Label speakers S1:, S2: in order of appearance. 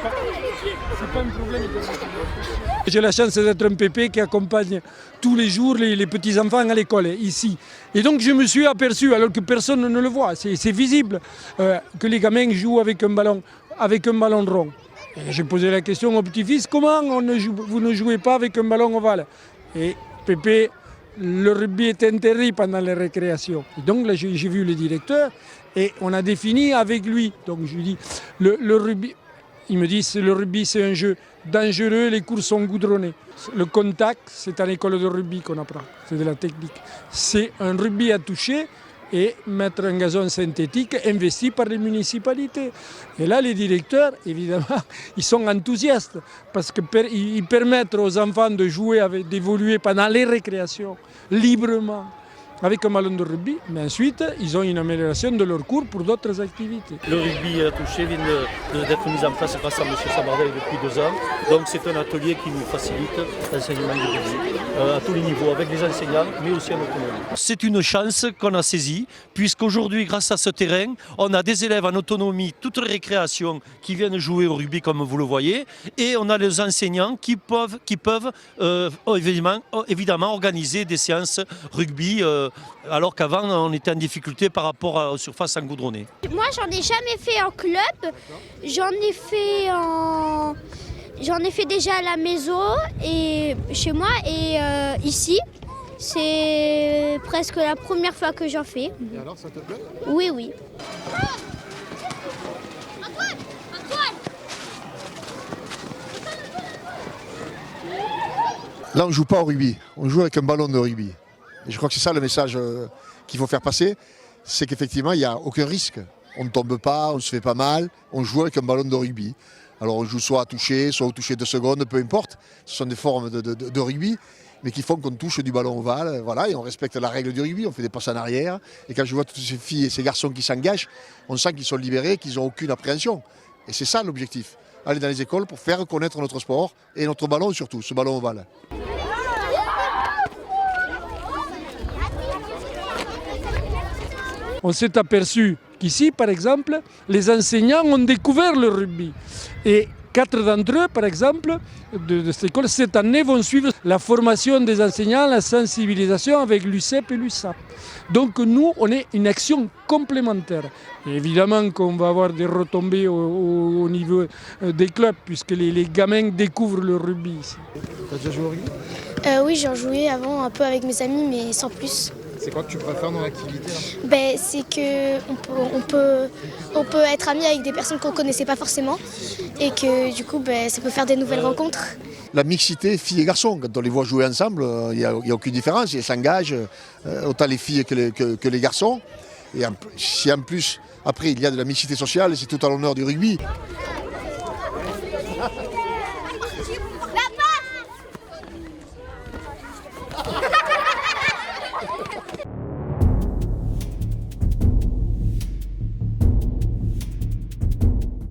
S1: pas un problème. J'ai la chance d'être un pépé qui accompagne tous les jours les petits-enfants à l'école, ici. Et donc je me suis aperçu, alors que personne ne le voit, c'est visible, que les gamins jouent avec un ballon rond. Et j'ai posé la question au petit-fils, comment vous ne jouez pas avec un ballon ovale? Et Pépé, le rugby est interdit pendant les récréations. Et donc là, j'ai vu le directeur et on a défini avec lui. Donc je lui dis, le rugby, il me dit, le rugby c'est un jeu dangereux, les cours sont goudronnés. Le contact, c'est à l'école de rugby qu'on apprend, c'est de la technique. C'est un rugby à toucher et mettre un gazon synthétique investi par les municipalités. Et là, les directeurs, évidemment, ils sont enthousiastes parce qu'ils permettent aux enfants de jouer, d'évoluer pendant les récréations, librement, avec un ballon de rugby, mais ensuite, ils ont une amélioration de leur cours pour d'autres activités.
S2: Le rugby à toucher vient d'être mis en place grâce à M. Sabardel depuis 2 ans. Donc c'est un atelier qui nous facilite l'enseignement du rugby à tous les niveaux, avec les enseignants, mais aussi en autonomie. C'est une chance qu'on a saisie, puisqu'aujourd'hui, grâce à ce terrain, on a des élèves en autonomie, toutes les récréations, qui viennent jouer au rugby comme vous le voyez, et on a les enseignants qui peuvent évidemment organiser des séances rugby, alors qu'avant on était en difficulté par rapport aux surfaces engoudronnées.
S3: Moi j'en ai jamais fait en club, j'en ai fait déjà à la maison et chez moi et ici. C'est presque la première fois que j'en fais.
S4: Et alors ça te plaît?
S3: Oui, oui.
S4: Là on ne joue pas au rugby, on joue avec un ballon de rugby. Et je crois que c'est ça le message qu'il faut faire passer, c'est qu'effectivement il n'y a aucun risque. On ne tombe pas, on ne se fait pas mal, on joue avec un ballon de rugby. Alors on joue soit à toucher, soit au toucher 2 secondes, peu importe. Ce sont des formes de rugby, mais qui font qu'on touche du ballon ovale, voilà, et on respecte la règle du rugby, on fait des passes en arrière. Et quand je vois toutes ces filles et ces garçons qui s'engagent, on sent qu'ils sont libérés, qu'ils n'ont aucune appréhension. Et c'est ça l'objectif, aller dans les écoles pour faire connaître notre sport et notre ballon surtout, ce ballon ovale.
S1: On s'est aperçu qu'ici, par exemple, les enseignants ont découvert le rugby. Et 4 d'entre eux, par exemple, de cette école, cette année, vont suivre la formation des enseignants, la sensibilisation avec l'UCEP et l'USAP. Donc nous, on est une action complémentaire. Et évidemment qu'on va avoir des retombées au niveau des clubs, puisque les gamins découvrent le rugby ici.
S4: Tu as déjà joué au rugby?
S3: Oui, j'en jouais avant un peu avec mes amis, mais sans plus.
S4: C'est quoi que tu préfères dans l'activité?
S3: C'est qu'on peut être amis avec des personnes qu'on ne connaissait pas forcément et que du coup ça peut faire des nouvelles rencontres.
S4: La mixité filles et garçons, quand on les voit jouer ensemble, il n'y a aucune différence, ils s'engagent, autant les filles que les garçons. Et si en plus, après il y a de la mixité sociale, c'est tout à l'honneur du rugby.